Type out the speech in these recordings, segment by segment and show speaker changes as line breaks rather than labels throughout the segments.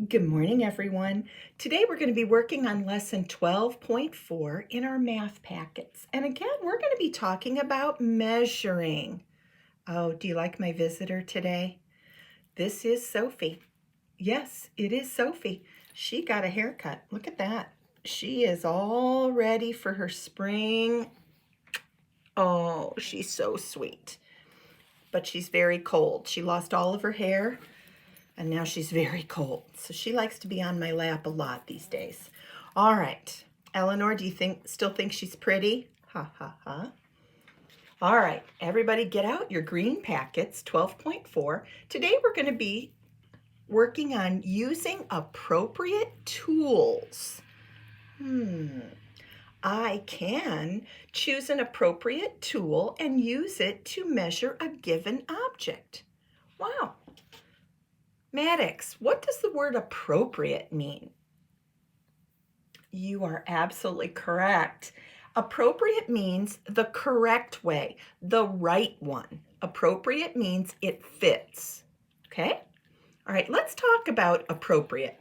Good morning, everyone. Today we're going to be working on lesson 12.4 in our math packets. And again, we're going to be talking about measuring. Oh, do you like my visitor today? This is Sophie. Yes, it is Sophie. She got a haircut. Look at that. She is all ready for her spring. Oh, she's so sweet. But she's very cold. She lost all of her hair. And now she's very cold. So she likes to be on my lap a lot these days. All right. Eleanor, do you still think she's pretty? Ha ha ha. All right. Everybody get out your green packets, 12.4. Today we're going to be working on using appropriate tools. I can choose an appropriate tool and use it to measure a given object. Wow. Maddox, what does the word appropriate mean? You are absolutely correct. Appropriate means the correct way, the right one. Appropriate means it fits. Okay? All right, let's talk about appropriate.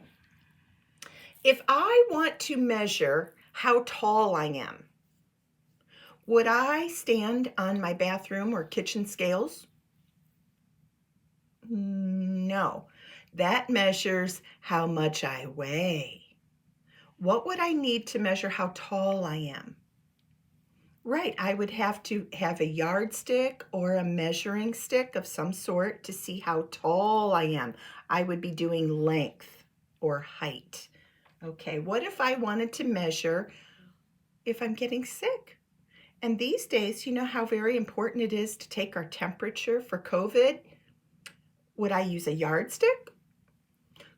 If I want to measure how tall I am, would I stand on my bathroom or kitchen scales? No. That measures how much I weigh. What would I need to measure how tall I am? Right, I would have to have a yardstick or a measuring stick of some sort to see how tall I am. I would be doing length or height. Okay, what if I wanted to measure if I'm getting sick? And these days, you know how very important it is to take our temperature for COVID? Would I use a yardstick?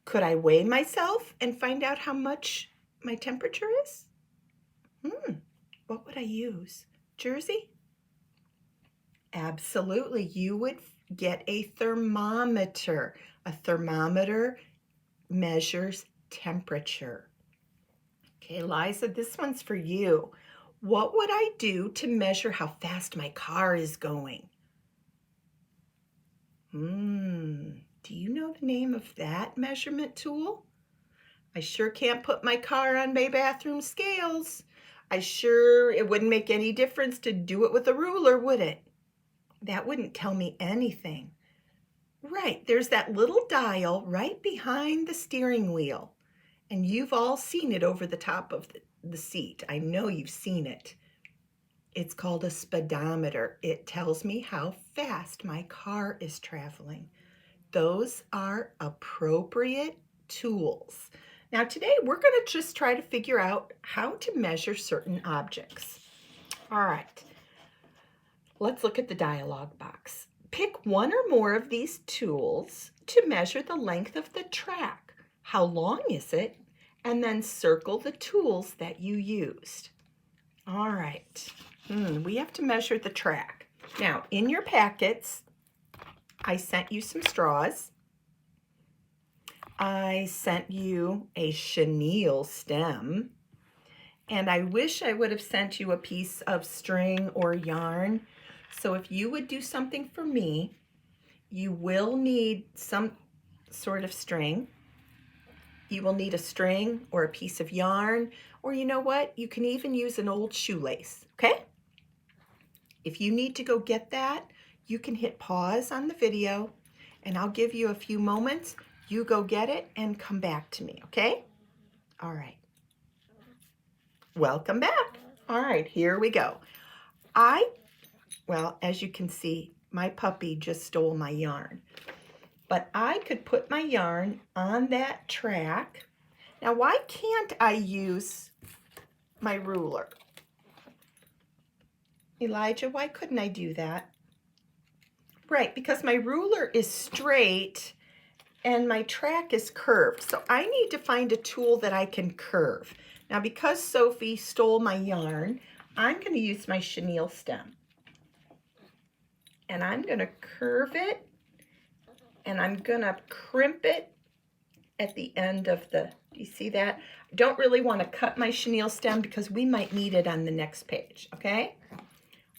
Could I weigh myself and find out how much my temperature is? What would I use? Jersey? Absolutely. You would get a thermometer. A thermometer measures temperature. Okay, Liza, this one's for you. What would I do to measure how fast my car is going? Do you know the name of that measurement tool? I sure can't put my car on my bathroom scales. It wouldn't make any difference to do it with a ruler, would it? That wouldn't tell me anything. Right, there's that little dial right behind the steering wheel. And you've all seen it over the top of the seat. I know you've seen it. It's called a speedometer. It tells me how fast my car is traveling. Those are appropriate tools. Now today we're going to just try to figure out how to measure certain objects. All right, let's look at the dialog box. Pick one or more of these tools to measure the length of the track. How long is it? And then circle the tools that you used. All right, we have to measure the track. Now, in your packets, I sent you some straws. I sent you a chenille stem. And I wish I would have sent you a piece of string or yarn. So if you would do something for me, you will need some sort of string. You will need a string or a piece of yarn, or you know what? You can even use an old shoelace, okay? If you need to go get that, you can hit pause on the video and I'll give you a few moments. You go get it and come back to me, okay? All right. Welcome back. All right, here we go. Well, as you can see, my puppy just stole my yarn. But I could put my yarn on that track. Now, why can't I use my ruler? Elijah, why couldn't I do that? Right, because my ruler is straight and my track is curved. So I need to find a tool that I can curve. Now, because Sophie stole my yarn, I'm going to use my chenille stem. And I'm going to curve it and I'm going to crimp it at the end of do you see that? I don't really want to cut my chenille stem because we might need it on the next page, okay?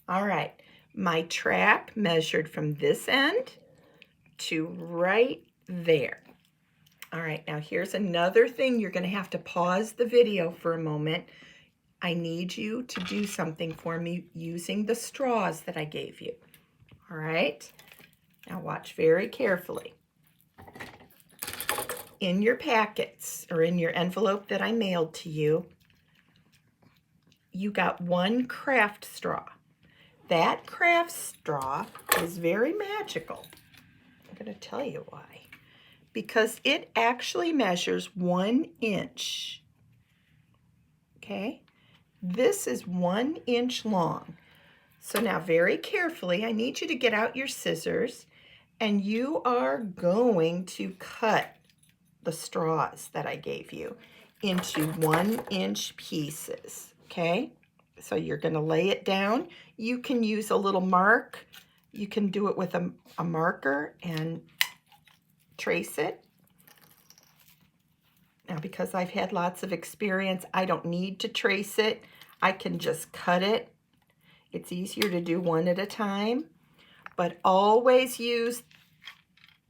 All right, my track measured from this end to right there. All right, now here's another thing. You're going to have to pause the video for a moment. I need you to do something for me using the straws that I gave you. All right, now watch very carefully. In your packets or in your envelope that I mailed to you, you got one craft straw. That craft straw is very magical. I'm going to tell you why. Because it actually measures 1 inch. Okay? This is 1 inch long. So now very carefully, I need you to get out your scissors and you are going to cut the straws that I gave you into 1 inch pieces. Okay? So you're going to lay it down. You can use a little mark. You can do it with a marker and trace it. Now, because I've had lots of experience, I don't need to trace it. I can just cut it. It's easier to do one at a time, but always use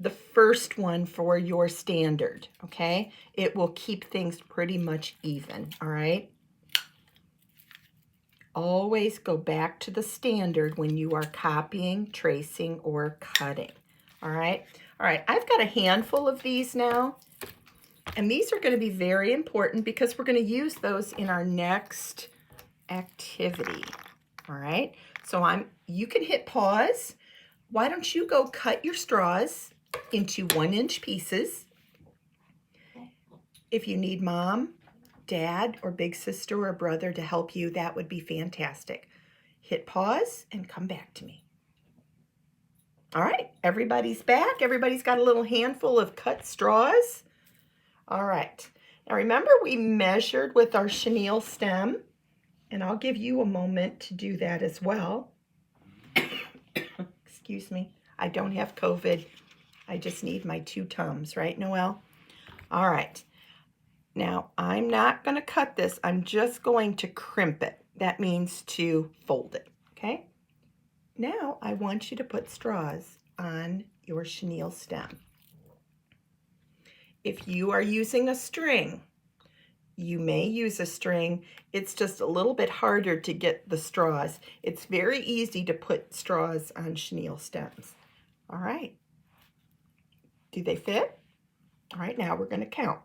the first one for your standard, okay? It will keep things pretty much even, all right? Always go back to the standard when you are copying, tracing, or cutting, all right? All right, I've got a handful of these now. And these are going to be very important because we're going to use those in our next activity. All right. So you can hit pause. Why don't you go cut your straws into 1 inch pieces? If you need mom, dad, or big sister or brother to help you, that would be fantastic. Hit pause and come back to me. All right. Everybody's back. Everybody's got a little handful of cut straws. All right, now remember we measured with our chenille stem, and I'll give you a moment to do that as well. Excuse me, I don't have COVID. I just need my 2 Tums, right, Noelle? All right, now I'm not going to cut this. I'm just going to crimp it. That means to fold it, okay? Now I want you to put straws on your chenille stem. If you are using a string, you may use a string. It's just a little bit harder to get the straws. It's very easy to put straws on chenille stems. All right. Do they fit? All right, now we're going to count.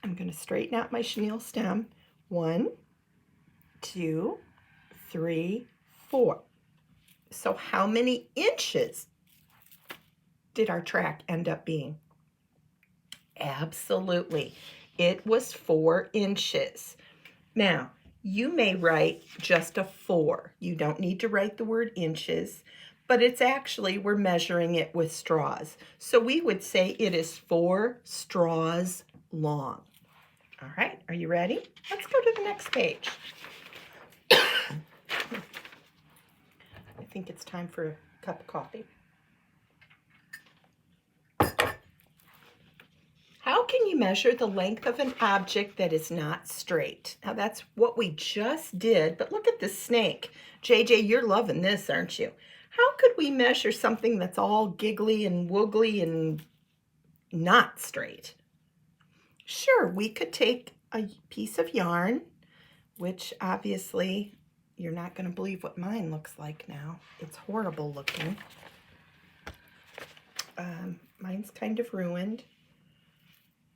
I'm going to straighten out my chenille stem. 1, 2, 3, 4. So how many inches did our track end up being? Absolutely. It was 4 inches. Now, you may write just a 4. You don't need to write the word inches, but it's actually, we're measuring it with straws. So we would say it is 4 straws long. All right, are you ready? Let's go to the next page. I think it's time for a cup of coffee. How can you measure the length of an object that is not straight? Now that's what we just did, but look at this snake. JJ, you're loving this, aren't you? How could we measure something that's all giggly and woogly and not straight? Sure, we could take a piece of yarn, which obviously you're not going to believe what mine looks like now. It's horrible looking. Mine's kind of ruined.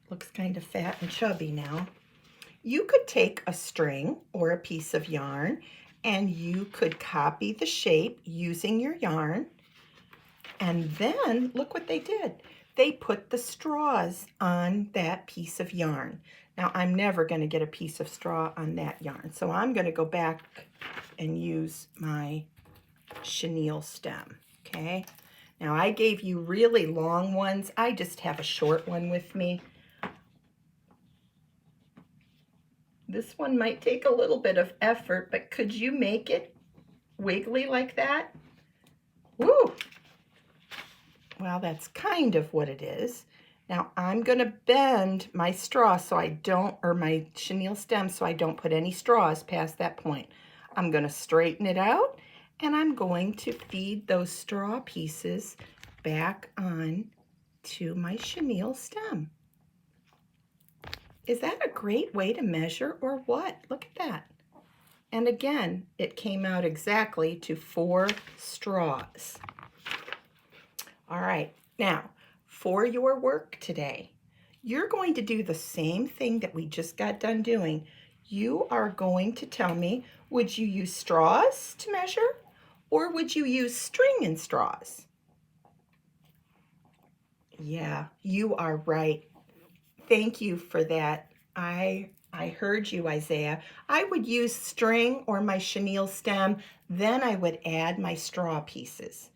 Looks kind of fat and chubby now. You could take a string or a piece of yarn and you could copy the shape using your yarn. And then look what they did. They put the straws on that piece of yarn. Now I'm never going to get a piece of straw on that yarn. So I'm going to go back and use my chenille stem. Okay. Now I gave you really long ones. I just have a short one with me. This one might take a little bit of effort, but could you make it wiggly like that? Woo! Well, that's kind of what it is. Now I'm going to bend my straw so I don't, or my chenille stem so I don't put any straws past that point. I'm going to straighten it out and I'm going to feed those straw pieces back on to my chenille stem. Is that a great way to measure or what? Look at that. And again, it came out exactly to 4 straws. All right, now for your work today, you're going to do the same thing that we just got done doing. You are going to tell me, would you use straws to measure or would you use string and straws? Yeah, you are right. Thank you for that. I heard you, Isaiah. I would use string or my chenille stem, then I would add my straw pieces.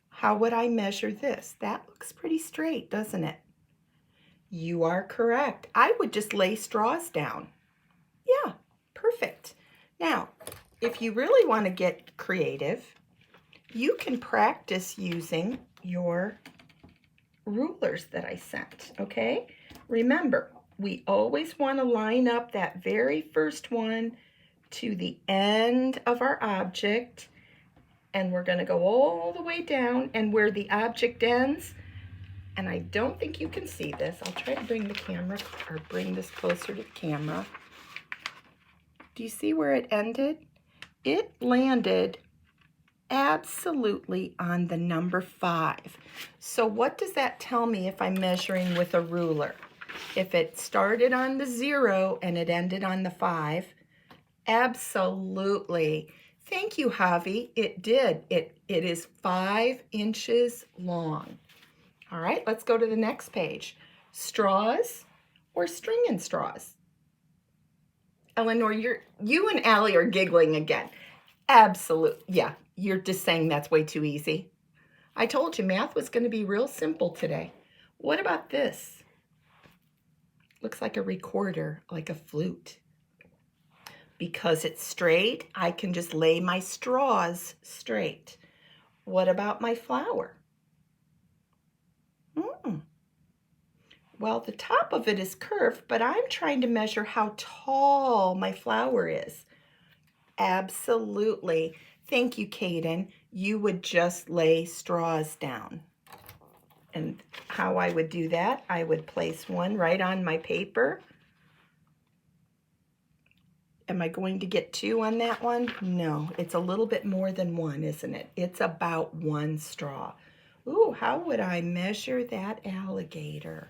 How would I measure this? That looks pretty straight, doesn't it? You are correct. I would just lay straws down. Yeah, perfect. Now, if you really want to get creative, you can practice using your rulers that I sent, okay? Remember, we always want to line up that very first one to the end of our object, and we're going to go all the way down, and where the object ends, and I don't think you can see this. I'll try to bring the camera, or bring this closer to the camera. Do you see where it ended? It landed absolutely on the number 5. So what does that tell me if I'm measuring with a ruler? If it started on the 0 and it ended on the 5, absolutely. Thank you, Javi. It did. It is 5 inches long. All right, let's go to the next page. Straws or string and straws? Eleanor, you and Allie are giggling again. Absolutely. Yeah, you're just saying that's way too easy. I told you math was going to be real simple today. What about this? Looks like a recorder, like a flute. Because it's straight, I can just lay my straws straight. What about my flower? Well, the top of it is curved, but I'm trying to measure how tall my flower is. Absolutely. Thank you, Caden. You would just lay straws down. And how I would do that, I would place one right on my paper. Am I going to get 2 on that one? No, it's a little bit more than 1, isn't it? It's about 1 straw. Ooh, how would I measure that alligator?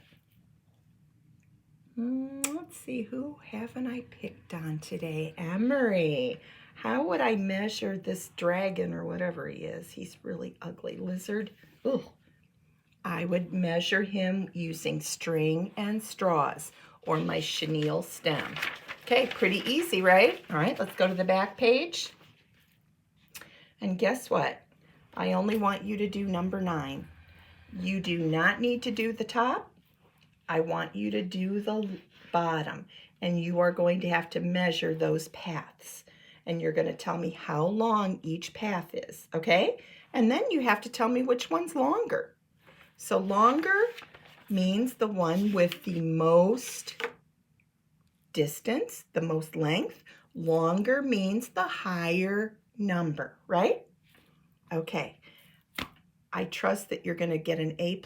Let's see, who haven't I picked on today? Emery. How would I measure this dragon or whatever he is? He's really ugly. Lizard. Ooh. I would measure him using string and straws or my chenille stem. Okay, pretty easy, right? All right, let's go to the back page. And guess what? I only want you to do number 9. You do not need to do the top. I want you to do the bottom, and you are going to have to measure those paths, and you're going to tell me how long each path is, okay? And then you have to tell me which one's longer. So longer means the one with the most distance, the most length. Longer means the higher number, right? Okay. I trust that you're going to get an A+++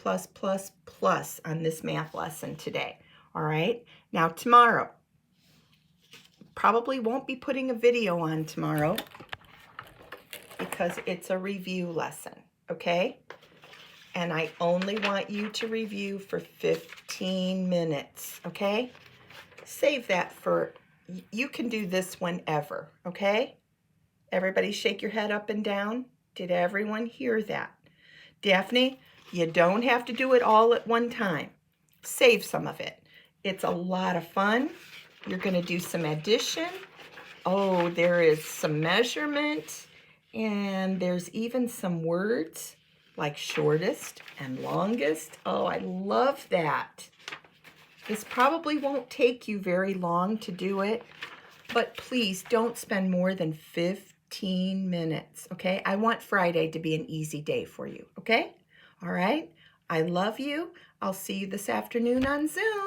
on this math lesson today. All right. Now tomorrow, probably won't be putting a video on tomorrow because it's a review lesson. Okay. And I only want you to review for 15 minutes. Okay. Save that for, you can do this whenever. Okay. Everybody shake your head up and down. Did everyone hear that? Daphne, you don't have to do it all at one time. Save some of it. It's a lot of fun. You're going to do some addition. Oh, there is some measurement. And there's even some words like shortest and longest. Oh, I love that. This probably won't take you very long to do it, but please don't spend more than 15 minutes, okay? I want Friday to be an easy day for you, okay? All right? I love you. I'll see you this afternoon on Zoom.